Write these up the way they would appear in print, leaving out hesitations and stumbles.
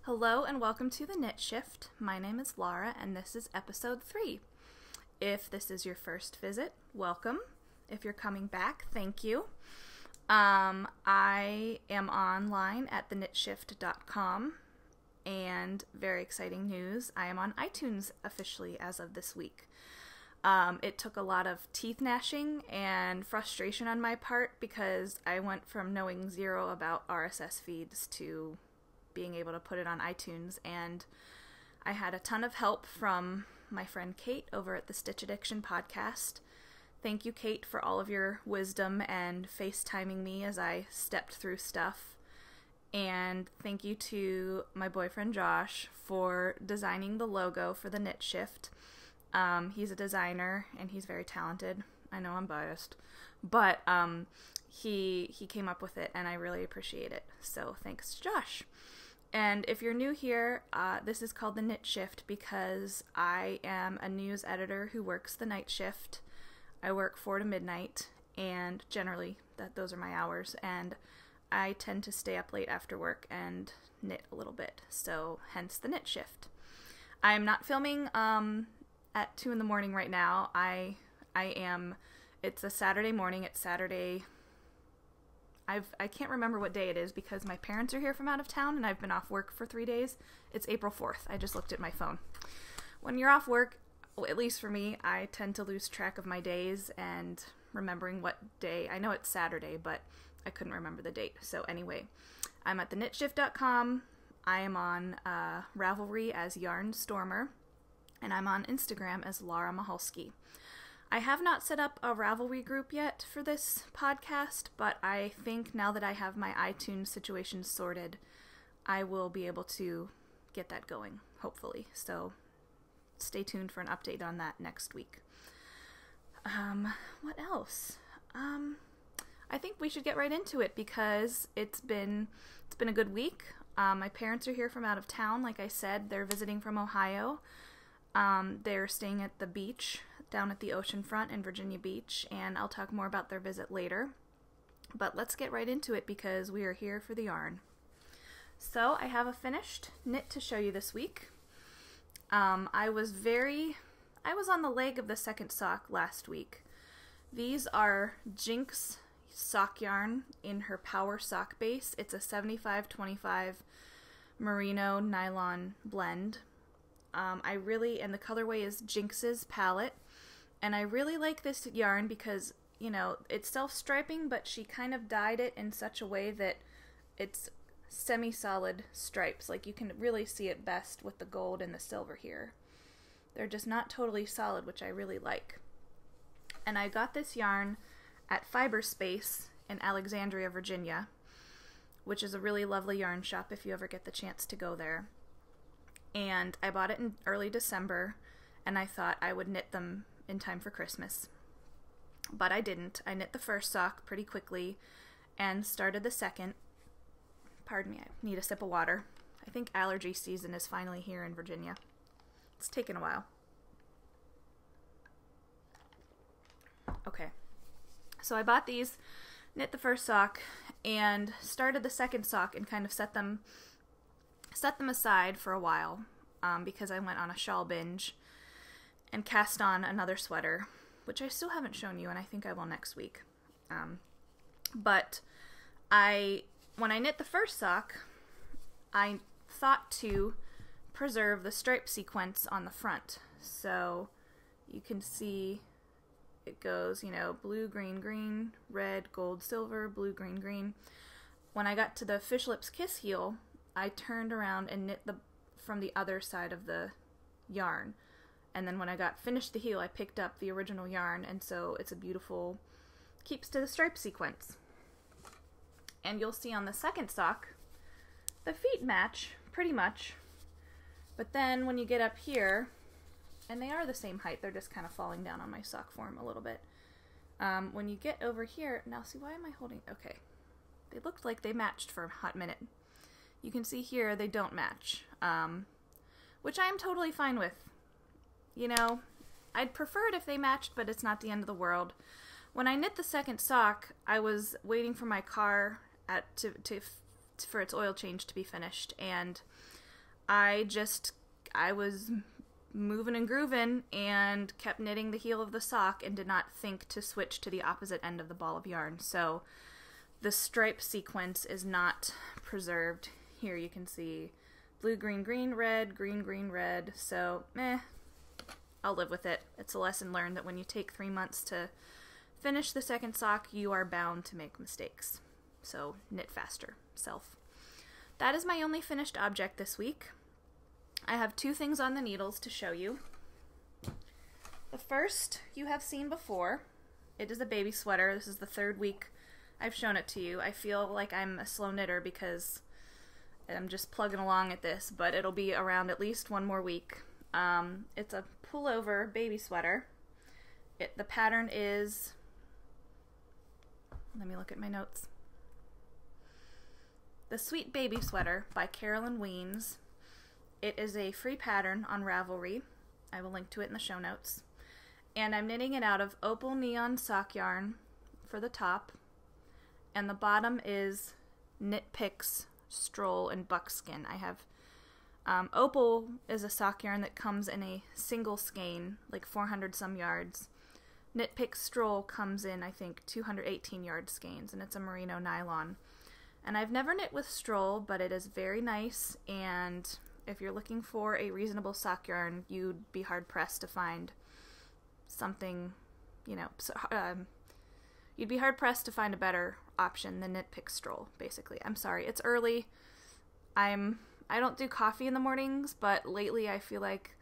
Hello and welcome to the Knit Shift. My name is Laura and this is episode 3. If this is your first visit, welcome. If you're coming back, thank you. I am online at theknitshift.com and very exciting news, I am on iTunes officially as of this week. It took a lot of teeth gnashing and frustration on my part because I went from knowing zero about RSS feeds to being able to put it on iTunes, and I had a ton of help from my friend Kate over at the Stitch Addiction podcast. Thank you, Kate, for all of your wisdom and FaceTiming me as I stepped through stuff. And thank you to my boyfriend Josh for designing the logo for the Knit Shift. He's a designer and he's very talented. I know I'm biased, but he came up with it and I really appreciate it. So thanks, Josh. And if you're new here, this is called the Knit Shift because I am a news editor who works the night shift. I work 4 to midnight, and generally those are my hours, and I tend to stay up late after work and knit a little bit, so hence the Knit Shift. I'm not filming at 2 in the morning right now. It's a Saturday morning. It's Saturday. I can't remember what day it is because my parents are here from out of town and I've been off work for 3 days. It's April 4th. I just looked at my phone. When you're off work, well, at least for me, I tend to lose track of my days and remembering what day. I know it's Saturday, but I couldn't remember the date. So anyway, I'm at theknitshift.com. I am on Ravelry as Yarn Stormer, and I'm on Instagram as Laura Mahalski. I have not set up a Ravelry group yet for this podcast, but I think now that I have my iTunes situation sorted, I will be able to get that going, hopefully. So stay tuned for an update on that next week. What else? I think we should get right into it because it's been a good week. My parents are here from out of town. Like I said, they're visiting from Ohio. They're staying at the beach down at the ocean front in Virginia Beach, and I'll talk more about their visit later. But let's get right into it because we are here for the yarn. So I have a finished knit to show you this week. I was on the leg of the second sock last week. These are Jinx sock yarn in her Power sock base. It's a 75-25 merino nylon blend. And the colorway is Jinx's Palette, and I really like this yarn because, you know, it's self-striping, but she kind of dyed it in such a way that it's semi-solid stripes. Like, you can really see it best with the gold and the silver here. They're just not totally solid, which I really like. And I got this yarn at Fiber Space in Alexandria, Virginia, which is a really lovely yarn shop if you ever get the chance to go there. And I bought it in early December, and I thought I would knit them in time for Christmas. But I didn't. I knit the first sock pretty quickly and started the second. Pardon me, I need a sip of water. I think allergy season is finally here in Virginia. It's taken a while. Okay. So I bought these, knit the first sock, and started the second sock and kind of set them aside for a while because I went on a shawl binge and cast on another sweater, which I still haven't shown you, and I think I will next week. But when I knit the first sock, I thought to preserve the stripe sequence on the front. So you can see it goes, blue, green, green, red, gold, silver, blue, green, green. When I got to the Fish Lips Kiss heel, I turned around and knit from the other side of the yarn. And then when I finished the heel, I picked up the original yarn, and so it's a beautiful, keeps to the stripe sequence. And you'll see on the second sock, the feet match, pretty much. But then when you get up here, and they are the same height, they're just kind of falling down on my sock form a little bit. When you get over here, now see, why am I holding, okay. They looked like they matched for a hot minute. You can see here they don't match, which I am totally fine with. I'd prefer it if they matched, but it's not the end of the world. When I knit the second sock, I was waiting for my car for its oil change to be finished, and I was moving and grooving and kept knitting the heel of the sock and did not think to switch to the opposite end of the ball of yarn. So the stripe sequence is not preserved. Here you can see blue, green, green, red, green, green, red. So, I'll live with it. It's a lesson learned that when you take 3 months to finish the second sock, you are bound to make mistakes. So, knit faster, self. That is my only finished object this week. I have 2 things on the needles to show you. The first you have seen before. It is a baby sweater. This is the 3rd week I've shown it to you. I feel like I'm a slow knitter because I'm just plugging along at this, but it'll be around at least 1 more week. It's a pullover baby sweater. The pattern is, let me look at my notes. The Sweet Baby Sweater by Carolyn Weems. It is a free pattern on Ravelry. I will link to it in the show notes. And I'm knitting it out of Opal Neon sock yarn for the top. And the bottom is Knit Picks Stroll and Buckskin. I have Opal is a sock yarn that comes in a single skein, like 400 some yards. Knit Picks Stroll comes in, I think, 218 yard skeins, and it's a merino nylon. And I've never knit with Stroll, but it is very nice, and if you're looking for a reasonable sock yarn, you'd be hard-pressed to find something, you'd be hard-pressed to find a better option than Knit Picks Stroll, basically. I'm sorry, it's early. I don't do coffee in the mornings, but lately I feel like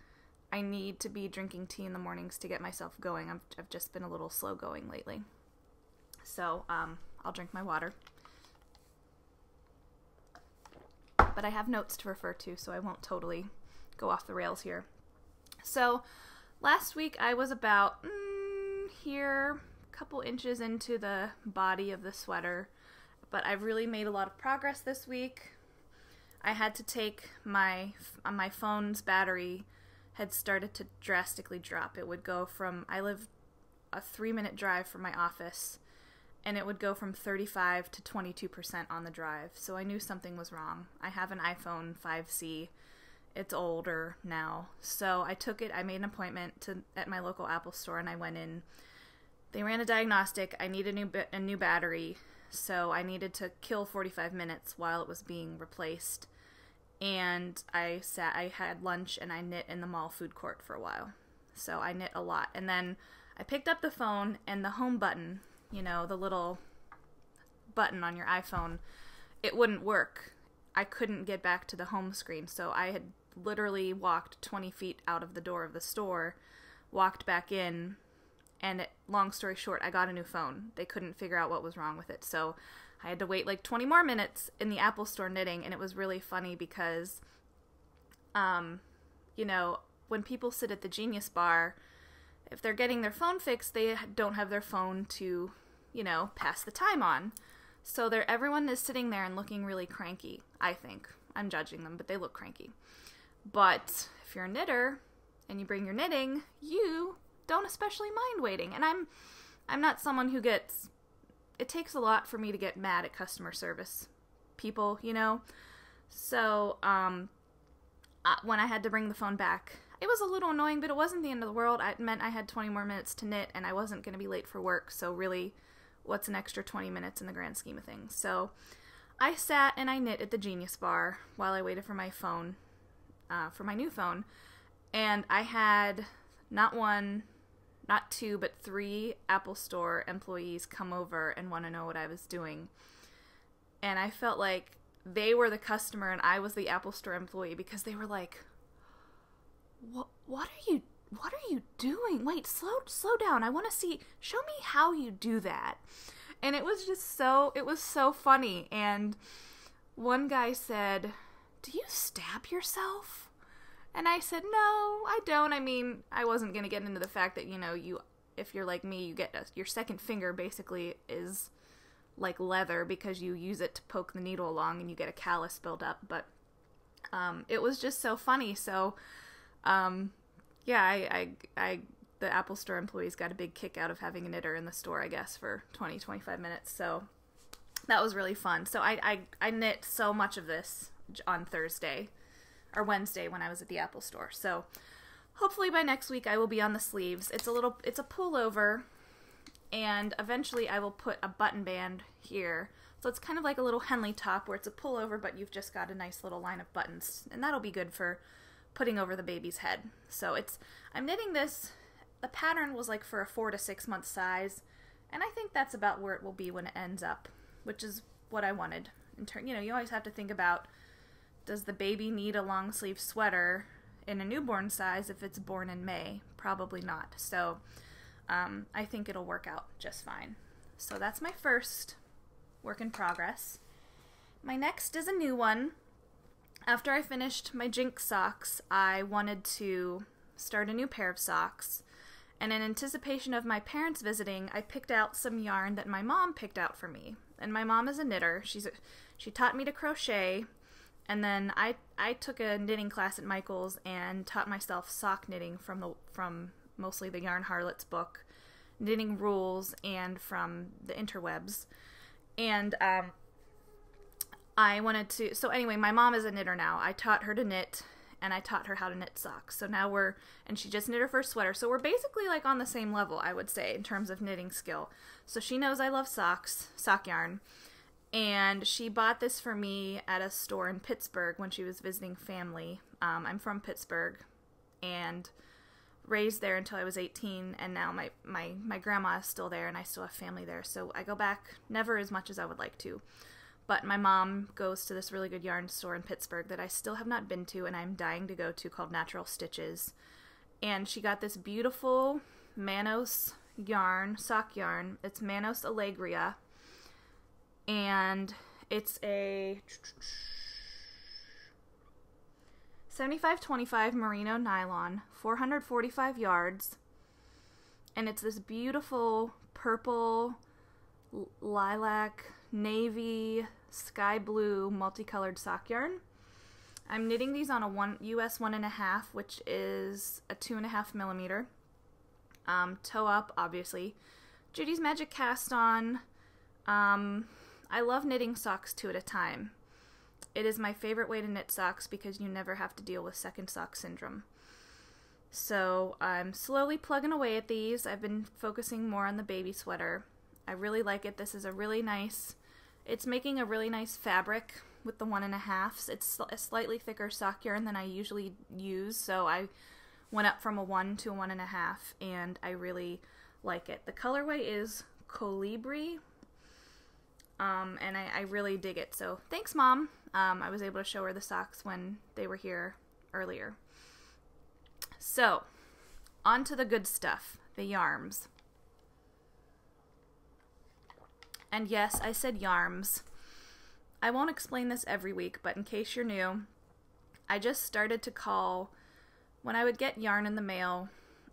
I need to be drinking tea in the mornings to get myself going. I've just been a little slow going lately. So, I'll drink my water. But I have notes to refer to, so I won't totally go off the rails here. So, last week I was about here, a couple inches into the body of the sweater, but I've really made a lot of progress this week. I had to take my phone's battery had started to drastically drop. It would go from, I live a 3-minute drive from my office, and it would go from 35 to 22% on the drive. So I knew something was wrong. I have an iPhone 5C. It's older now. So I took it, I made an appointment at my local Apple store, and I went in. They ran a diagnostic. I need a new battery, so I needed to kill 45 minutes while it was being replaced. And I had lunch, and I knit in the mall food court for a while. So I knit a lot. And then I picked up the phone, and the home button, the little button on your iPhone, it wouldn't work. I couldn't get back to the home screen, so I had literally walked 20 feet out of the door of the store, walked back in, and long story short, I got a new phone. They couldn't figure out what was wrong with it, so I had to wait like 20 more minutes in the Apple store knitting, and it was really funny because, when people sit at the Genius Bar, if they're getting their phone fixed, they don't have their phone to, pass the time on. So everyone is sitting there and looking really cranky, I think. I'm judging them, but they look cranky. But if you're a knitter and you bring your knitting, you don't especially mind waiting. And I'm not someone who gets... It takes a lot for me to get mad at customer service people, So, when I had to bring the phone back, it was a little annoying, but it wasn't the end of the world. It meant I had 20 more minutes to knit, and I wasn't going to be late for work, so really, what's an extra 20 minutes in the grand scheme of things? So, I sat and I knit at the Genius Bar while I waited for my phone, for my new phone, and I had not 1, not 2, but 3 Apple Store employees come over and want to know what I was doing. And I felt like they were the customer and I was the Apple Store employee, because they were like, What are you doing? Wait, slow down. I want to see, show me how you do that. And it was so funny. And one guy said, "Do you stab yourself?" And I said, "No, I don't." I mean, I wasn't going to get into the fact that, if you're like me, you get your second finger basically is like leather because you use it to poke the needle along and you get a callus build up. But it was just so funny. So, the Apple Store employees got a big kick out of having a knitter in the store, I guess, for 20-25 minutes. So that was really fun. So I knit so much of this on Thursday. or Wednesday when I was at the Apple store. So hopefully by next week I will be on the sleeves. It's a pullover, and eventually I will put a button band here. So it's kind of like a little Henley top where it's a pullover, but you've just got a nice little line of buttons, and that'll be good for putting over the baby's head. So I'm knitting this. The pattern was like for a 4 to 6 month size, and I think that's about where it will be when it ends up, which is what I wanted. You always have to think about, does the baby need a long sleeve sweater in a newborn size if it's born in May? Probably not. So I think it'll work out just fine. So that's my first work in progress. My next is a new one. After I finished my Jinx socks, I wanted to start a new pair of socks. And in anticipation of my parents visiting, I picked out some yarn that my mom picked out for me. And my mom is a knitter. She taught me to crochet. And then I took a knitting class at Michael's and taught myself sock knitting from mostly the Yarn Harlots book, knitting rules, and from the interwebs. And I wanted to, so anyway, my mom is a knitter now. I taught her to knit, and I taught her how to knit socks. So now and she just knit her first sweater. So we're basically like on the same level, I would say, in terms of knitting skill. So she knows I love socks, sock yarn. And she bought this for me at a store in Pittsburgh when she was visiting family. I'm from Pittsburgh and raised there until I was 18, and now my grandma is still there, and I still have family there. So I go back never as much as I would like to. But my mom goes to this really good yarn store in Pittsburgh that I still have not been to, and I'm dying to go to, called Natural Stitches. And she got this beautiful Manos yarn, sock yarn. It's Manos Allegria. And it's a 75/25 merino nylon, 445 yards. And it's this beautiful purple, lilac, navy, sky blue, multicolored sock yarn. I'm knitting these on a US 1.5, which is a 2.5 millimeter. Toe up, obviously. Judy's Magic cast on. I love knitting socks 2 at a time. It is my favorite way to knit socks because you never have to deal with second sock syndrome. So I'm slowly plugging away at these. I've been focusing more on the baby sweater. I really like it. This is a really nice, it's making a really nice fabric with the 1.5. It's a slightly thicker sock yarn than I usually use, so I went up from a 1 to a 1.5, and I really like it. The colorway is Colibri, and I really dig it. So thanks, Mom. I was able to show her the socks when they were here earlier. So, on to the good stuff, the yarms. And yes, I said yarms. I won't explain this every week, but in case you're new, I just started to call, when I would get yarn in the mail,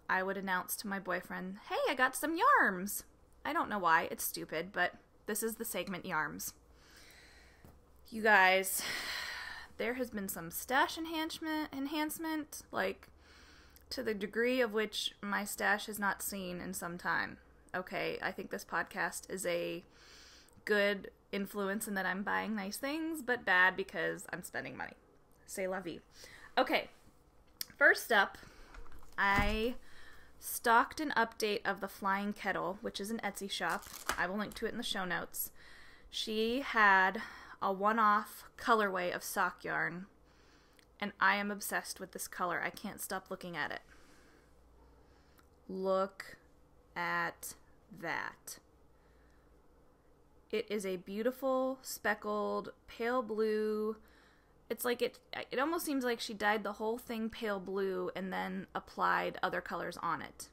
I would announce to my boyfriend, hey, I got some yarms. I don't know why, it's stupid, but this is the segment yarms. You guys, there has been some stash enhancement, like, to the degree of which my stash has not seen in some time. Okay, I think this podcast is a good influence in that I'm buying nice things, but bad because I'm spending money. C'est la vie. Okay, first up, I stocked an update of the Flying Kettle, which is an Etsy shop. I will link to it in the show notes. She had a one-off colorway of sock yarn, and I am obsessed with this color. I can't stop looking at it. Look at that. It is a beautiful, speckled, pale blue. It's like it almost seems like she dyed the whole thing pale blue and then applied other colors on it.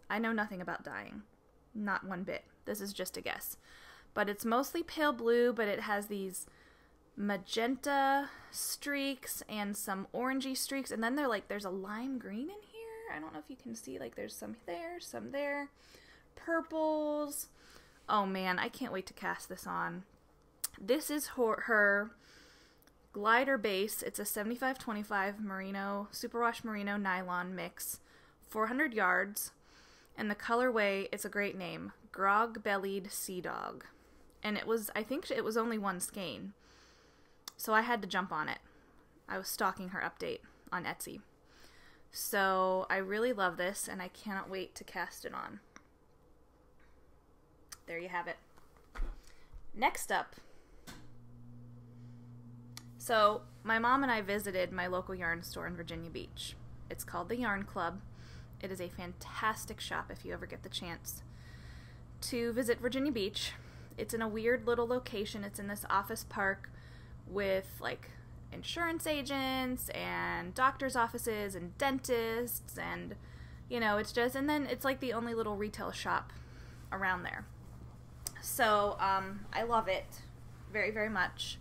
I know nothing about dyeing. Not one bit. This is just a guess. But it's mostly pale blue, but it has these magenta streaks and some orangey streaks, and then there's a lime green in here. I don't know if you can see, like there's some there, some there. Purples. Oh man, I can't wait to cast this on. This is her glider base. It's a 75/25 merino, superwash merino nylon mix, 400 yards, and the colorway, it's a great name, Grog-Bellied Sea Dog. And I think it was only one skein. So I had to jump on it. I was stalking her update on Etsy. So I really love this, and I cannot wait to cast it on. There you have it. Next up. So my mom and I visited my local yarn store in Virginia Beach. It's called the Yarn Club. It is a fantastic shop if you ever get the chance to visit Virginia Beach. It's in a weird little location. It's in this office park with like insurance agents and doctors' offices and dentists, and it's just, and then it's like the only little retail shop around there. So I love it very, very much.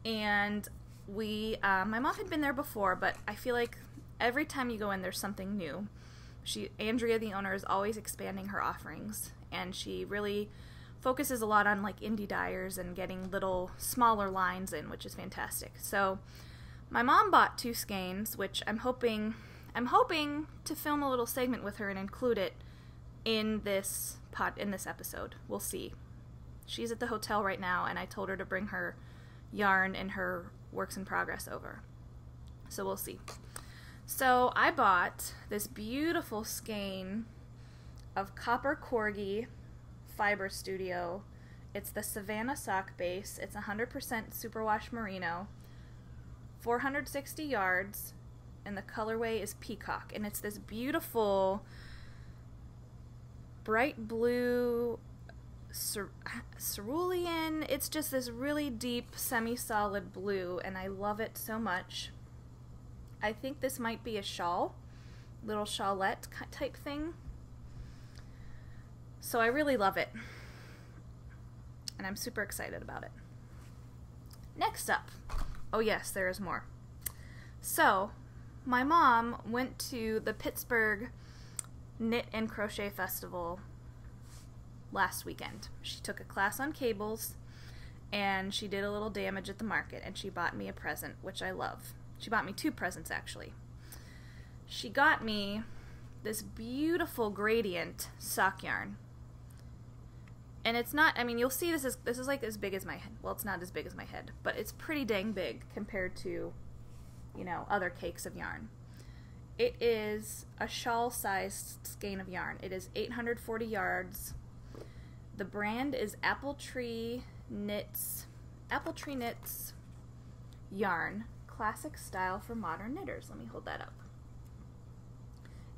And my mom had been there before, but I feel like every time you go in, there's something new. Andrea, the owner, is always expanding her offerings, and she really focuses a lot on like indie dyers and getting little smaller lines in, which is fantastic. So my mom bought 2 skeins, which I'm hoping to film a little segment with her and include it in this episode. We'll see. She's at the hotel right now, and I told her to bring her yarn and her works in progress over. So we'll see. So I bought this beautiful skein of Copper Corgi Fiber Studio. It's the Savannah sock base. It's 100% superwash merino, 460 yards, and the colorway is Peacock. And it's this beautiful bright blue cerulean. It's just this really deep semi-solid blue, and I love it so much. I think this might be a shawl, little shawlette type thing. So I really love it, and I'm super excited about it. Next up, oh yes, there is more. So my mom went to the Pittsburgh Knit and Crochet Festival last weekend. She took a class on cables, and she did a little damage at the market, and she bought me a present, which I love. She bought me 2 presents, actually. She got me this beautiful gradient sock yarn. And it's not, I mean, you'll see this is like as big as my head. Well, it's not as big as my head, but it's pretty dang big compared to, other cakes of yarn. It is a shawl-sized skein of yarn. It is 840 yards. The brand is Apple Tree Knits yarn. Classic style for modern knitters. Let me hold that up.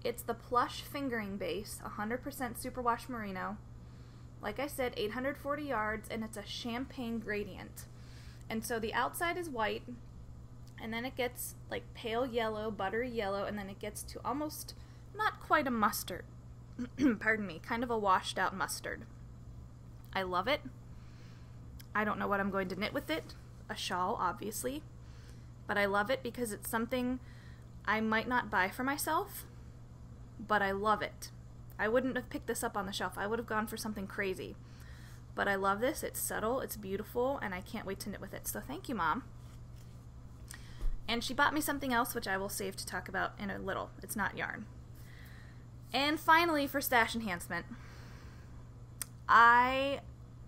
It's the plush fingering base, 100% superwash merino. Like I said, 840 yards, and it's a champagne gradient. And so the outside is white, and then it gets like pale yellow, buttery yellow, and then it gets to almost not quite a mustard. Pardon me, kind of a washed out mustard. I love it. I don't know what I'm going to knit with it. A shawl, obviously. But I love it because it's something I might not buy for myself, but I love it. I wouldn't have picked this up on the shelf. I would have gone for something crazy. But I love this. It's subtle, it's beautiful, and I can't wait to knit with it. So thank you, Mom. And she bought me something else, which I will save to talk about in a little. It's not yarn. And finally, for stash enhancement, I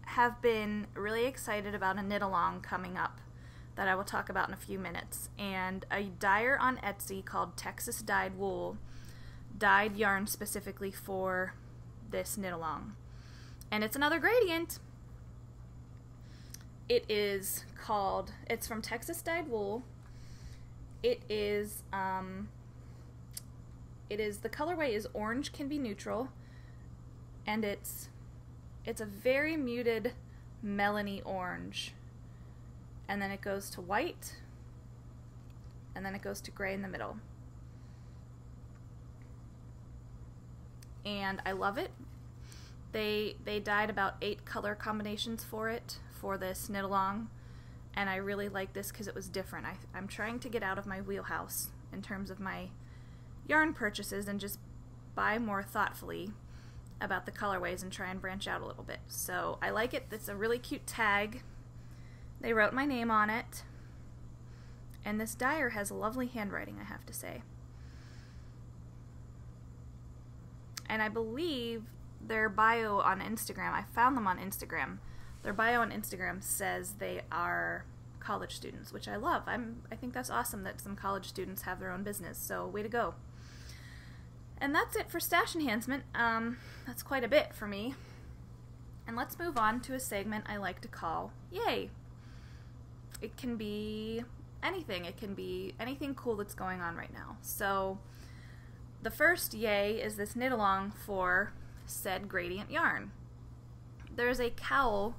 have been really excited about a knit-along coming up that I will talk about in a few minutes, and a dyer on Etsy called Texas Dyed Wool dyed yarn specifically for this knit-along. And it's another gradient. It's from Texas Dyed Wool. The colorway is orange can be neutral, and it's a very muted melony orange. And then it goes to white, and then it goes to gray in the middle. And I love it. They dyed about 8 color combinations for this knit-along, and I really like this because it was different. I'm trying to get out of my wheelhouse in terms of my yarn purchases and just buy more thoughtfully about the colorways and try and branch out a little bit. So I like it. It's a really cute tag. They wrote my name on it, and this dyer has lovely handwriting, I have to say. And I believe their bio on Instagram, I found them on Instagram, their bio on Instagram says they are college students, which I love. I think that's awesome that some college students have their own business, so way to go. And that's it for stash enhancement. That's quite a bit for me. And let's move on to a segment I like to call Yay. It can be anything. It can be anything cool that's going on right now. So the first Yay is this knit along for said gradient yarn. There's a cowl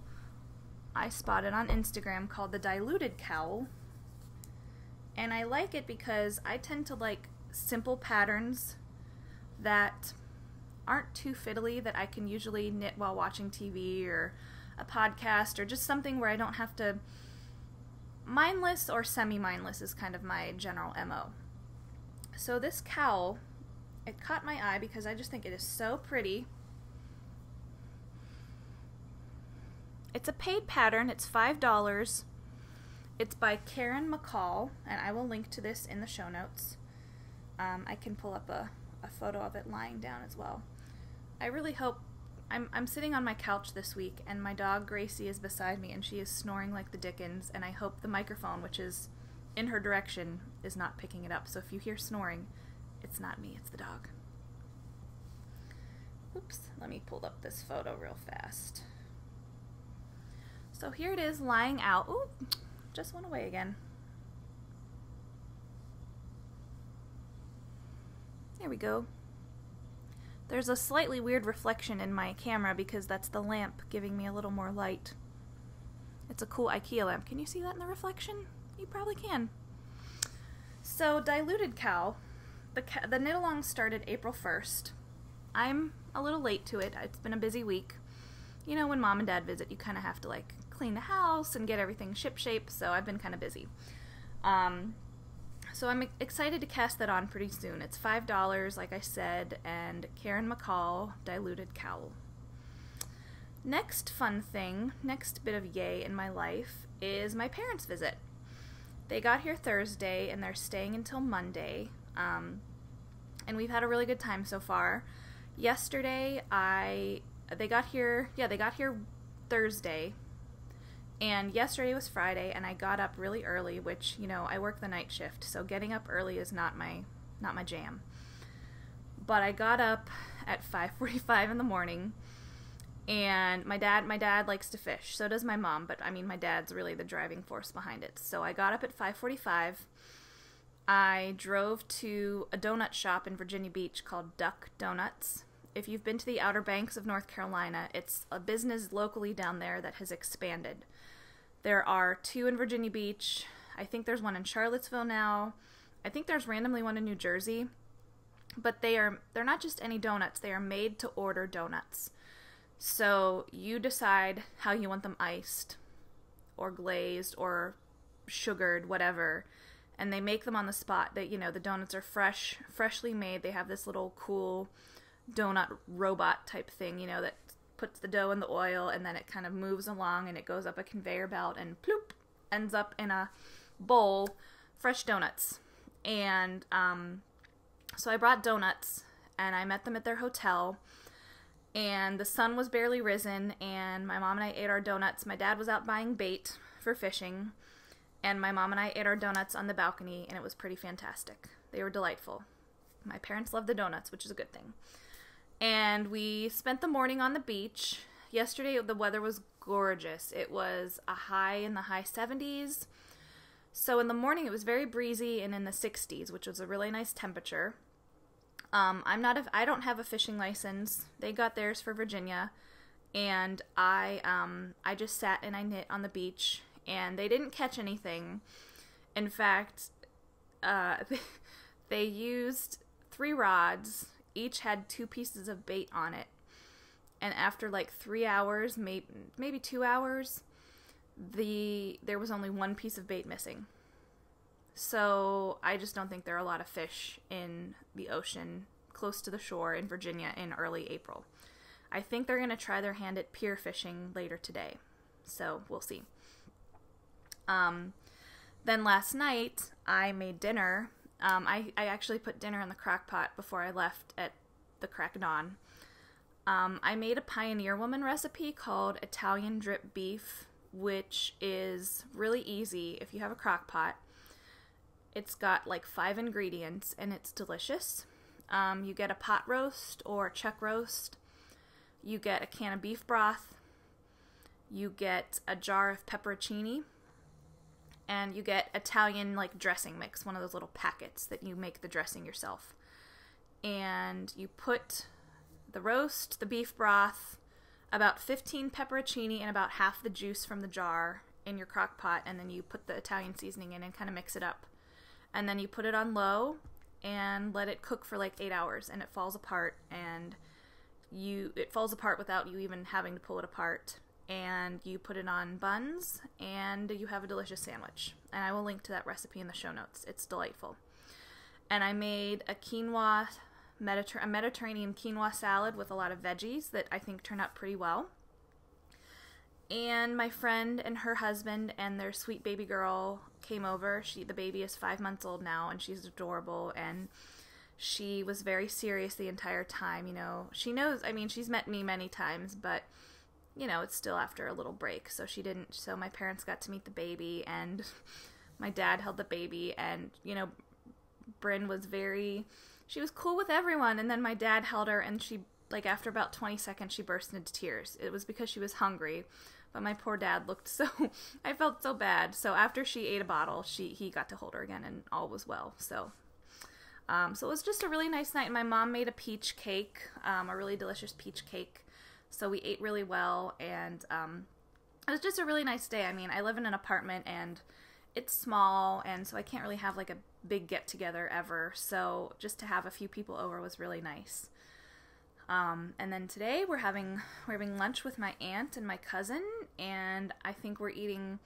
I spotted on Instagram called the Diluted Cowl, and I like it because I tend to like simple patterns that aren't too fiddly, that I can usually knit while watching TV or a podcast, or just something where I don't have to. Mindless or semi-mindless is kind of my general MO. So this cowl, it caught my eye because I just think it is so pretty. It's a paid pattern. It's $5. It's by Karen McCall, and I will link to this in the show notes. I can pull up a photo of it lying down as well. I really hope... I'm sitting on my couch this week, and my dog Gracie is beside me, and she is snoring like the dickens, and I hope the microphone, which is in her direction, is not picking it up. So if you hear snoring, it's not me, it's the dog. Oops, let me pull up this photo real fast. So here it is lying out. Ooh, just went away again. There we go. There's a slightly weird reflection in my camera because that's the lamp giving me a little more light. It's a cool IKEA lamp. Can you see that in the reflection? You probably can. So, Diluted Cowl. The knit-along started April 1st. I'm a little late to it. It's been a busy week. You know, when Mom and Dad visit, you kind of have to, like, clean the house and get everything ship-shape, so I've been kind of busy. So I'm excited to cast that on pretty soon. It's $5, like I said, and Karen McCall, Diluted Cowl. Next fun thing, next bit of yay in my life, is my parents' visit. They got here Thursday, and they're staying until Monday, and we've had a really good time so far. Yesterday, they got here Thursday, and yesterday was Friday, and I got up really early, which, you know, I work the night shift, so getting up early is not my jam. But I got up at 5:45 in the morning, and my dad likes to fish, so does my mom, but I mean, my dad's really the driving force behind it. So I got up at 5:45. I drove to a donut shop in Virginia Beach called Duck Donuts. If you've been to the Outer Banks of North Carolina, it's a business locally down there that has expanded. There are 2 in Virginia Beach. I think there's one in Charlottesville now. I think there's randomly one in New Jersey. But they're not just any donuts. They are made to order donuts. So you decide how you want them iced or glazed or sugared, whatever. And they make them on the spot. That, you know, the donuts are freshly made. They have this little cool donut robot type thing, you know, that puts the dough in the oil, and then it kind of moves along, and it goes up a conveyor belt, and ploop, ends up in a bowl, fresh donuts. And so I brought donuts, and I met them at their hotel, and the sun was barely risen, and my mom and I ate our donuts. My dad was out buying bait for fishing, and my mom and I ate our donuts on the balcony, and it was pretty fantastic. They were delightful. My parents love the donuts, which is a good thing. And we spent the morning on the beach. Yesterday, the weather was gorgeous. It was a high in the high 70s. So in the morning, it was very breezy and in the 60s, which was a really nice temperature. I don't have a fishing license. They got theirs for Virginia. And I just sat and I knit on the beach. And they didn't catch anything. In fact, they used 3 rods. Each had 2 pieces of bait on it. And after like 3 hours, maybe 2 hours, there was only 1 piece of bait missing. So I just don't think there are a lot of fish in the ocean close to the shore in Virginia in early April. I think they're going to try their hand at pier fishing later today. So we'll see. Then last night, I made dinner. I actually put dinner in the crock pot before I left at the crack of dawn. I made a Pioneer Woman recipe called Italian Drip Beef which is really easy if you have a crock pot. It's got like 5 ingredients and it's delicious. You get a pot roast or a chuck roast. You get a can of beef broth. You get a jar of pepperoncini. And you get Italian like dressing mix, one of those little packets that you make the dressing yourself. And you put the roast, the beef broth, about 15 pepperoncini, and about half the juice from the jar in your crock pot, and then you put the Italian seasoning in and kind of mix it up. And then you put it on low and let it cook for like 8 hours, and it falls apart, and it falls apart without you even having to pull it apart. And you put it on buns, and you have a delicious sandwich. And I will link to that recipe in the show notes. It's delightful. And I made a Mediterranean quinoa salad with a lot of veggies that I think turned out pretty well. And my friend and her husband and their sweet baby girl came over. The baby is 5 months old now, and she's adorable, and she was very serious the entire time. You know, she knows, I mean, she's met me many times, but, you know, it's still after a little break, so my parents got to meet the baby, and my dad held the baby, and, you know, Bryn was she was cool with everyone, and then my dad held her, and she, like, after about 20 seconds, she burst into tears. It was because she was hungry, but my poor dad I felt so bad. So after she ate a bottle, he got to hold her again, and all was well. So it was just a really nice night, and my mom made a peach cake, a really delicious peach cake, so we ate really well, and it was just a really nice day. I mean, I live in an apartment, and it's small, and so I can't really have, like, a big get-together ever, so just to have a few people over was really nice. And then today we're having lunch with my aunt and my cousin, and I think we're eating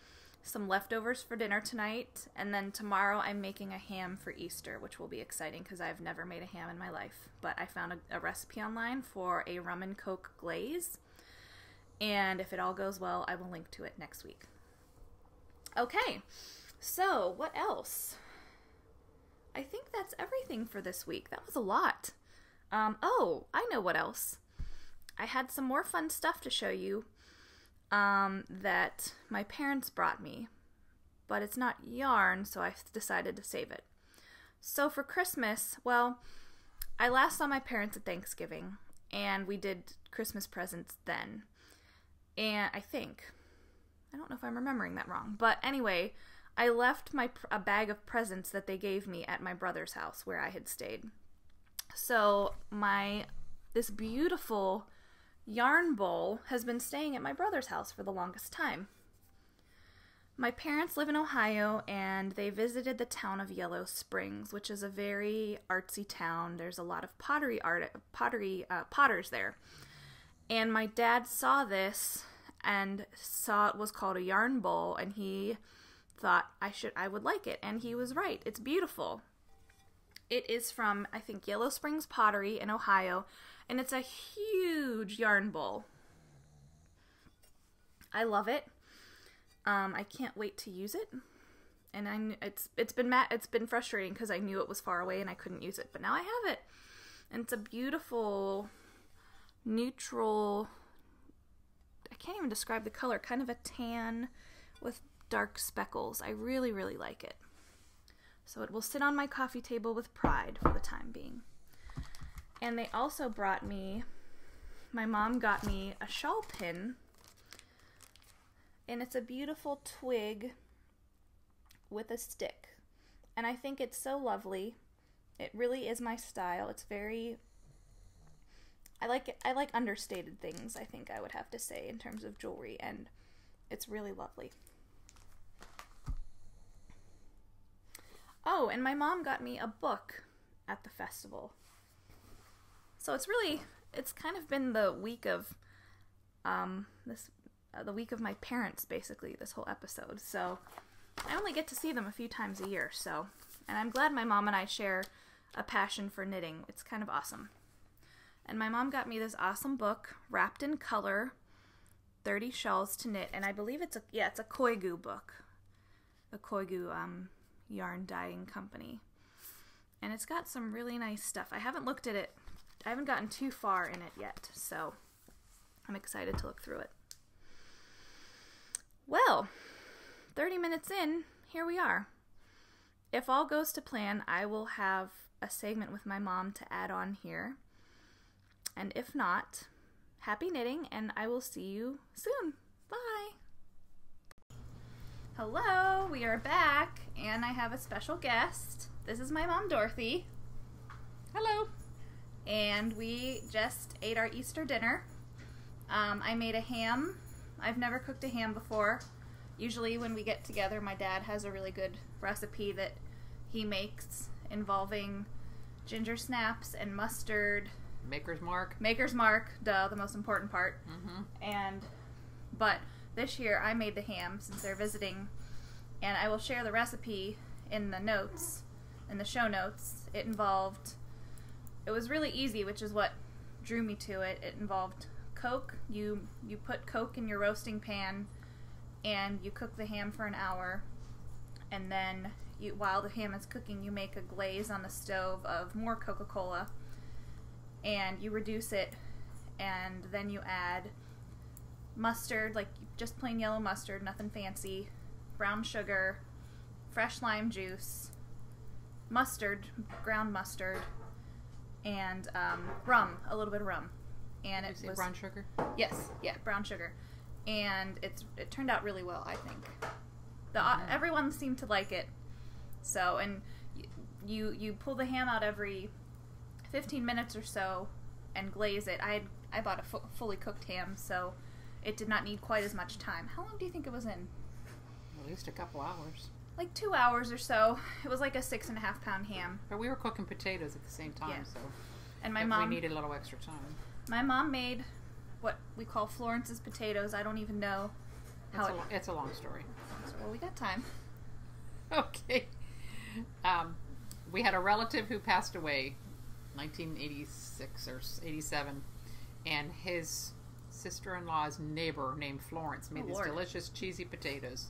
some leftovers for dinner tonight, and then tomorrow I'm making a ham for Easter, which will be exciting because I've never made a ham in my life, but I found a recipe online for a rum and coke glaze, and if it all goes well, I will link to it next week. Okay, so what else? I think that's everything for this week. That was a lot. I know what else. I had some more fun stuff to show you that my parents brought me, but it's not yarn, so I decided to save it. So for Christmas, well, I last saw my parents at Thanksgiving, and we did Christmas presents then. And I don't know if I'm remembering that wrong, but anyway, I left a bag of presents that they gave me at my brother's house where I had stayed. So this beautiful yarn bowl has been staying at my brother's house for the longest time. My parents live in Ohio, and they visited the town of Yellow Springs, which is a very artsy town. There's a lot of potters there. And my dad saw this and saw it was called a yarn bowl, and he thought I would like it, and he was right. It's beautiful. It is from, I think, Yellow Springs Pottery in Ohio, and it's a huge yarn bowl. I love it. I can't wait to use it, and it's been frustrating because I knew it was far away and I couldn't use it, but now I have it, and it's a beautiful neutral. I can't even describe the color. Kind of a tan with dark speckles. I really, really like it. So it will sit on my coffee table with pride for the time being. And they also my mom got me a shawl pin, and it's a beautiful twig with a stick. And I think it's so lovely. It really is my style. It's very, I like understated things, I think I would have to say, in terms of jewelry, and it's really lovely. Oh, and my mom got me a book at the festival. So it's kind of been the week of the week of my parents, basically, this whole episode. So I only get to see them a few times a year, and I'm glad my mom and I share a passion for knitting. It's kind of awesome. And my mom got me this awesome book, Wrapped in Color, 30 Shawls to Knit, and I believe it's a Corgi book. The Corgi yarn dyeing company. And it's got some really nice stuff. I haven't looked at it. I haven't gotten too far in it yet, so I'm excited to look through it. Well, 30 minutes in, here we are. If all goes to plan, I will have a segment with my mom to add on here. And if not, happy knitting, and I will see you soon. Bye! Hello, we are back, and I have a special guest. This is my mom, Dorothy. Hello. And we just ate our Easter dinner. I made a ham. I've never cooked a ham before. Usually when we get together, my dad has a really good recipe that he makes involving ginger snaps and mustard. Maker's Mark. Maker's Mark, duh, the most important part. But this year I made the ham since they're visiting, and I will share the recipe in the notes, in the show notes. It was really easy, which is what drew me to it. It involved Coke. You put Coke in your roasting pan, and you cook the ham for an hour, and then while the ham is cooking, you make a glaze on the stove of more Coca-Cola, and you reduce it, and then you add mustard, like just plain yellow mustard, nothing fancy, brown sugar, fresh lime juice, mustard, ground mustard, and rum, a little bit of rum. And it was brown sugar? Yes, yeah, brown sugar. And it turned out really well, I think. Everyone seemed to like it. So, and you pull the ham out every 15 minutes or so and glaze it. I bought a fully cooked ham, so it did not need quite as much time. How long do you think it was in? At least a couple hours. Like 2 hours or so. It was like a 6.5 pound ham. But we were cooking potatoes at the same time, so and my mom, we needed a little extra time. My mom made what we call Florence's potatoes. I don't even know how it's a long story. Well, we got time. Okay. We had a relative who passed away 1986 or 87, and his sister-in-law's neighbor named Florence made these delicious cheesy potatoes,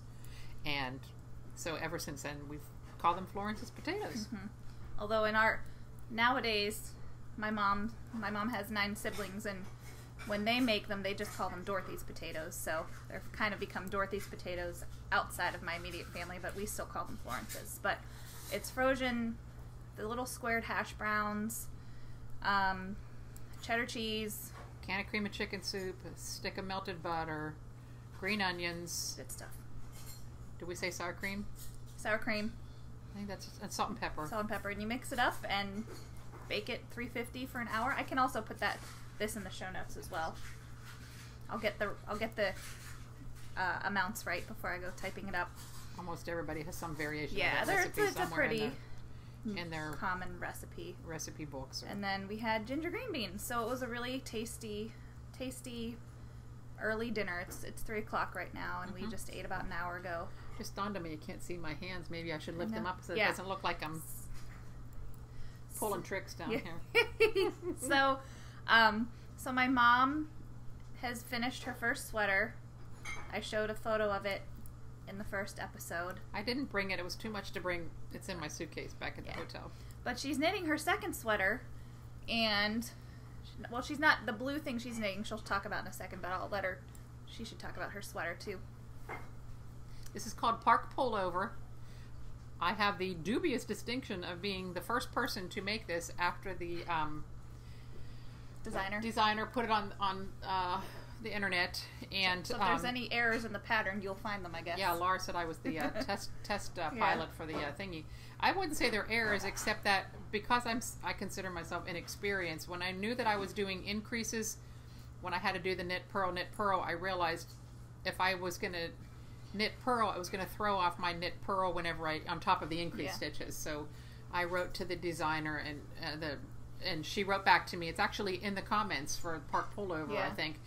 and so ever since then we've called them Florence's potatoes. Although nowadays my mom has 9 siblings, and when they make them, they just call them Dorothy's potatoes. So they've kind of become Dorothy's potatoes outside of my immediate family, but we still call them Florence's. But it's frozen, the little squared hash browns, cheddar cheese, can of cream of chicken soup, a stick of melted butter, green onions. Good stuff. Did we say sour cream? Sour cream. I think that's salt and pepper. Salt and pepper, and you mix it up and bake it 350 for an hour. I can also put this in the show notes as well. I'll get the amounts right before I go typing it up. Almost everybody has some variation. Yeah, of that recipe it's a pretty in their common recipe books. And then we had ginger green beans, so it was a really tasty early dinner. It's 3 o'clock right now, and we just ate about an hour ago. Just dawned on me, I can't see my hands. Maybe I should lift them up so it doesn't look like I'm pulling tricks down here. So my mom has finished her first sweater. I showed a photo of it in the first episode. I didn't bring it. It was too much to bring. It's in my suitcase back at the hotel. But she's knitting her second sweater, and she's not, the blue thing she's knitting she'll talk about in a second, but I'll let her, she should talk about her sweater too. This is called Park Pullover. I have the dubious distinction of being the first person to make this after the designer put it on the internet, and so if there's any errors in the pattern, you'll find them, I guess. Yeah, Laura said I was the test pilot for the thingy. I wouldn't say they're errors, except that because I consider myself inexperienced. When I knew that I was doing increases, when I had to do the knit purl, I realized if I was going to knit purl, I was going to throw off my knit purl whenever on top of the increase stitches. So I wrote to the designer, and she wrote back to me. It's actually in the comments for Park Pullover, I think.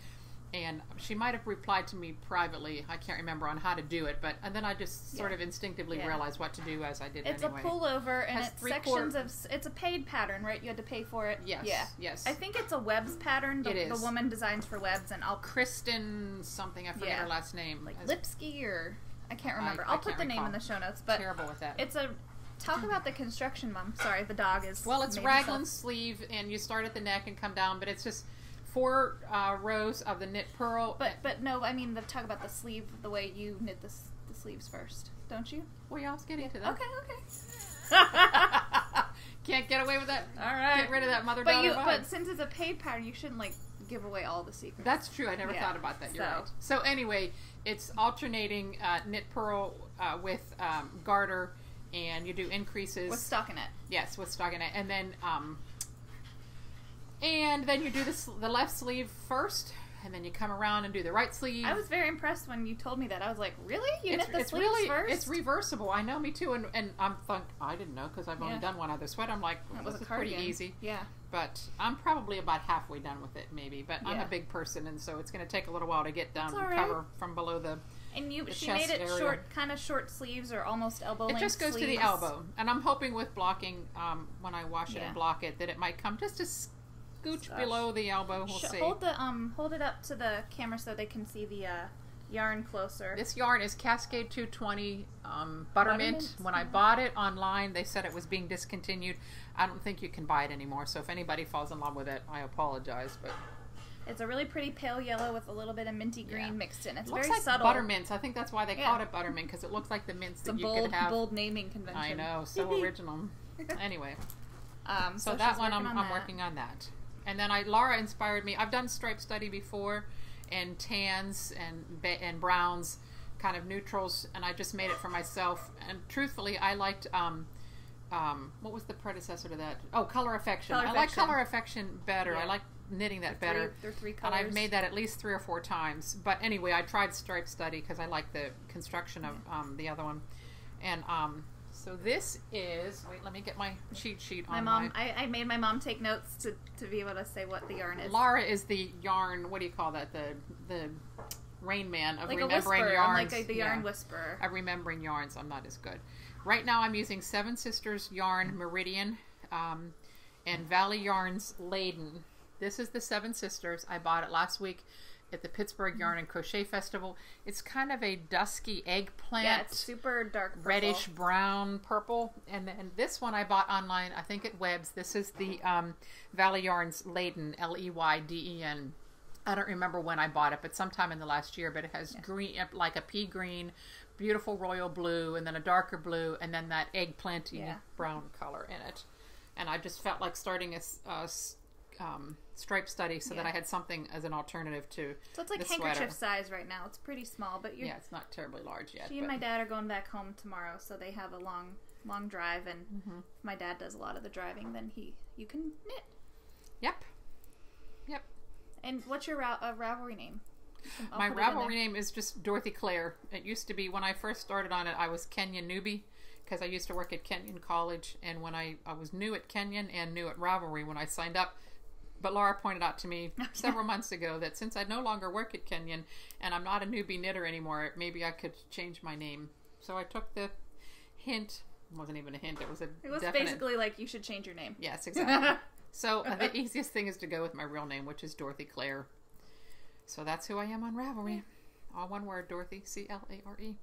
And she might have replied to me privately, I can't remember, on how to do it, and then I just sort of instinctively realized what to do as I did it's anyway. It's a pullover, and it's sections of, it's a paid pattern, right? You had to pay for it? Yes, yes. I think it's a Webs pattern. It is. The woman designs for Webs, and Kristen something, I forget her last name. Like Lipsky, or, I can't remember. I'll put the name in the show notes, but terrible with that. It's a, talk about the construction, Mom. Sorry, the dog is... Well, it's raglan sleeve, and you start at the neck and come down, but it's just... 4 rows of the knit purl. But no, I mean, talk about the sleeve, the way you knit the sleeves first, don't you? Well, yeah, I was getting to that. Okay. Can't get away with that. All right. Get rid of that mother-daughter vibe. But since it's a paid pattern, you shouldn't like give away all the secrets. That's true. I never thought about that. You're right. So anyway, it's alternating knit purl with garter, and you do increases with stockinette. Yes, with stockinette, and then you do the left sleeve first, and then you come around and do the right sleeve. I was very impressed when you told me that. I was like, really? You knit the sleeves first? It's reversible. I know, me too. And I didn't know because I've only done one other sweater. I'm like, well, this is pretty easy. Yeah. But I'm probably about halfway done with it, maybe. But I'm a big person, and so it's going to take a little while to get down and cover from below the And she made it area. Kind of short sleeves or almost elbow length. It just goes sleeves. to the elbow. And I'm hoping with blocking, when I wash it and block it, that it might come just a scooch below the elbow. We'll see. Hold it up to the camera so they can see the yarn closer. This yarn is Cascade 220 Buttermint. When I bought it online, they said it was being discontinued. I don't think you can buy it anymore. So if anybody falls in love with it, I apologize. But it's a really pretty pale yellow with a little bit of minty green mixed in. It's looks very like subtle. Buttermints. I think that's why they called it Buttermint, because it looks like the mints that you could have. Bold naming convention. I know, so original. Anyway, so that one I'm working on that. And then Laura inspired me. I've done stripe study before, and tans and browns, kind of neutrals, and I just made it for myself. And truthfully, I liked what was the predecessor to that? Oh, Color Affection. I like Color Affection better. I like knitting that better. They're 3 colors. And I've made that at least 3 or 4 times. But anyway, I tried stripe study because I like the construction of the other one. And so this is, wait, let me get my cheat sheet on I made my mom take notes to be able to say what the yarn is. Laura is the yarn, what do you call that? The Rain Man of like remembering yarns. I'm like the yarn whisperer. Of remembering yarns. I'm not as good. Right now I'm using Seven Sisters Yarn Meridian and Valley Yarns Leyden. This is the Seven Sisters. I bought it last week at the Pittsburgh Yarn and Crochet Festival. It's kind of a dusky eggplant. Yeah, it's super dark purple. Reddish brown purple. And then this one I bought online, I think at Webb's. This is the Valley Yarns Leyden, Leyden. I don't remember when I bought it, but sometime in the last year. But it has green, like a pea green, beautiful royal blue, and then a darker blue, and then that eggplanty brown color in it. And I just felt like starting a stripe study so that I had something as an alternative to so it's like handkerchief size right now. It's pretty small, but it's not terribly large yet. She and my dad are going back home tomorrow, so they have a long drive, and if my dad does a lot of the driving, then you can knit. Yep. And what's your Ravelry name? My Ravelry name is just Dorothy Claire. It used to be, when I first started on it, I was Kenyon Newbie, because I used to work at Kenyon College, and when I was new at Kenyon and new at Ravelry when I signed up. But Laura pointed out to me several months ago that since I no longer work at Kenyon and I'm not a newbie knitter anymore, maybe I could change my name. So I took the hint. It wasn't even a hint. It was basically like you should change your name. Yes, exactly. So the easiest thing is to go with my real name, which is Dorothy Claire. So that's who I am on Ravelry. All one word, Dorothy, C-L-A-R-E.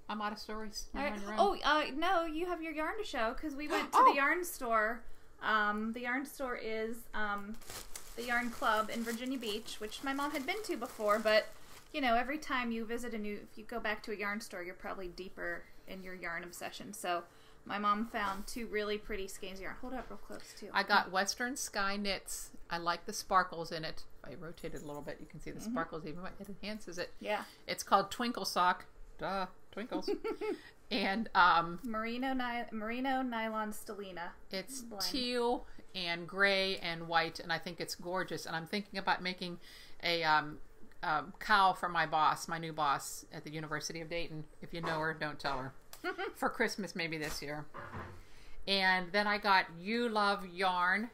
I'm out of stories. No, you have your yarn to show, because we went to the yarn store. The yarn store is the Yarn Club in Virginia Beach, which my mom had been to before, but every time you visit if you go back to a yarn store, you're probably deeper in your yarn obsession. So my mom found 2 really pretty skeins of yarn. Hold it up real close too. I got Western Sky Knits. I like the sparkles in it. If I rotate it a little bit, you can see the sparkles even. It enhances it. Yeah. It's called Twinkle Sock. Duh, twinkles. And merino nylon stellina. It's teal and gray and white, and I think it's gorgeous. And I'm thinking about making a cowl for my boss, my new boss at the University of Dayton. If you know her, don't tell her. For Christmas, maybe this year. And then I got You Love Yarn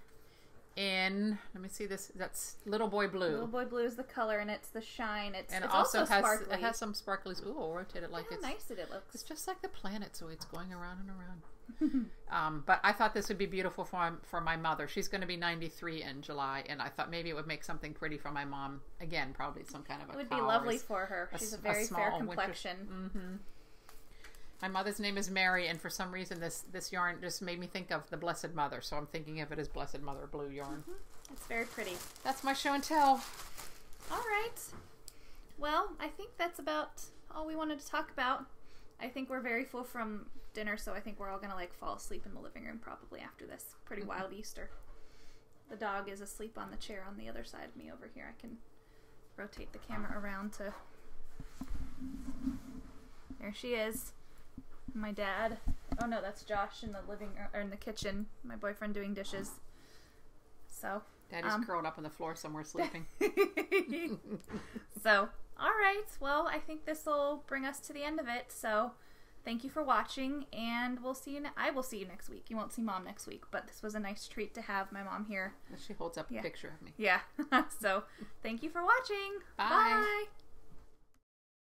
in, let me see this, that's Little Boy Blue. Little Boy Blue is the color, and it's the shine. It's also sparkly. It has some sparklies. Ooh, I'll rotate it like how nice it looks. It's just like the planet, so it's going around and around. But I thought this would be beautiful for my mother. She's going to be 93 in July, and I thought maybe it would make something pretty for my mom. Again, probably some kind of a It would be lovely for her. She's a very fair complexion. My mother's name is Mary, and for some reason this yarn just made me think of the Blessed Mother, so I'm thinking of it as Blessed Mother blue yarn. It's very pretty. That's my show and tell. All right. Well, I think that's about all we wanted to talk about. I think we're very full from dinner, so I think we're all going to like fall asleep in the living room probably after this pretty wild Easter. The dog is asleep on the chair on the other side of me over here. I can rotate the camera around to... There she is. My dad. Oh no, that's Josh in the or in the kitchen. My boyfriend doing dishes. So Daddy's curled up on the floor somewhere sleeping. So, all right. Well, I think this will bring us to the end of it. So, thank you for watching, and we'll see you. I will see you next week. You won't see Mom next week, but this was a nice treat to have my mom here. She holds up a picture of me. Yeah. So, thank you for watching. Bye. Bye.